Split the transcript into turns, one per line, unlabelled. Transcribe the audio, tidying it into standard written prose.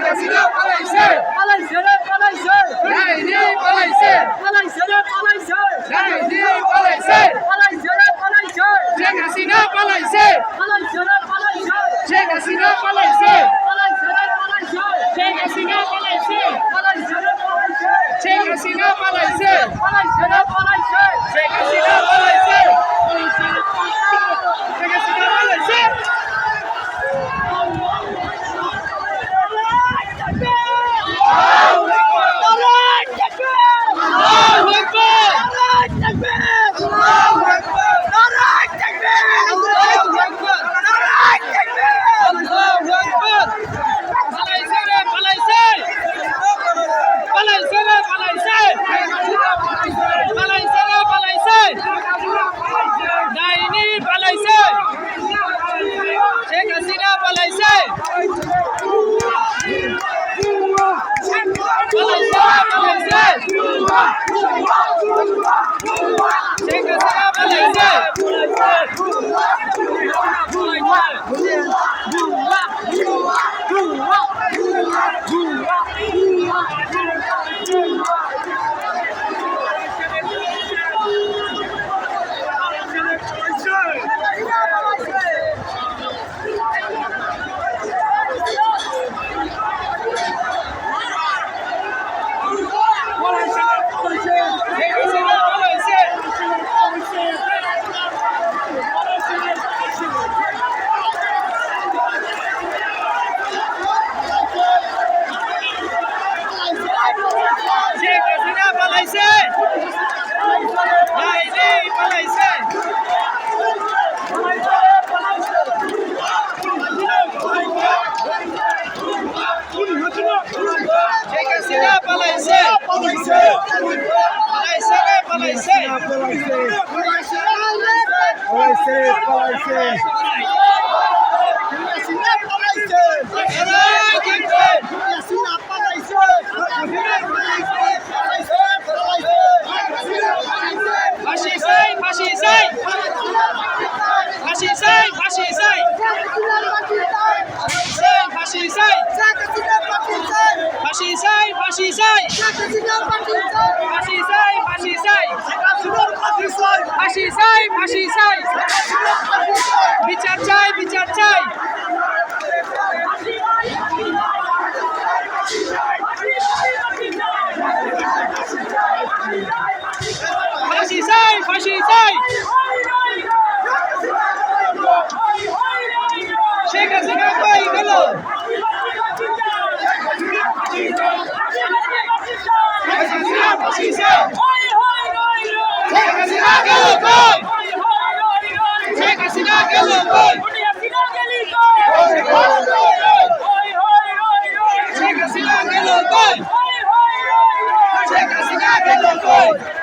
হাসিনা পালাইছে
পালাইছে রে পালাইছে
ডাইনি পালাইছে
পালাইছে রে পালাইছে
ডাইনি পালাইছে
পালাইছে রে পালাইছে
শেখ হাসিনা পালাইছে
পালাইছে রে পালাইছে
শেখ হাসিনা পালাইছে
পালাইছে রে পালাইছে
শেখ হাসিনা পালাইছে
পালাইছে রে পালাইছে
শেখ হাসিনা পালাইছে
পালাইছে রে পালাইছে
শেখ হাসিনা পালাইছে শেখ হাসিনা পালাইছে শেখ হাসিনা পালাইছে শেখ হাসিনা পালাইছে পালাইছে ডাইনি পালাইছে শেখ হাসিনা পালাইছে পালাইছে রে পালাইছে ফাঁসি চাই ফাঁসি চাই ফাঁসি চাই ফাঁসি চাই ফাঁসি চাই ফাঁসি চাই ফাঁসি চাই ফাঁসি চাই ফাঁসি চাই ফাঁসি চাই ফাঁসি চাই বিচার চাই বিচার চাই ফাঁসি চাই ফাঁসি চাই শেখ হাসিনা কই গেল ফাঁসি চাই শেখ হাসিনা গেল কই শেখ হাসিনা গেল কই শেখ হাসিনা গেল কই শেখ হাসিনা গেল কই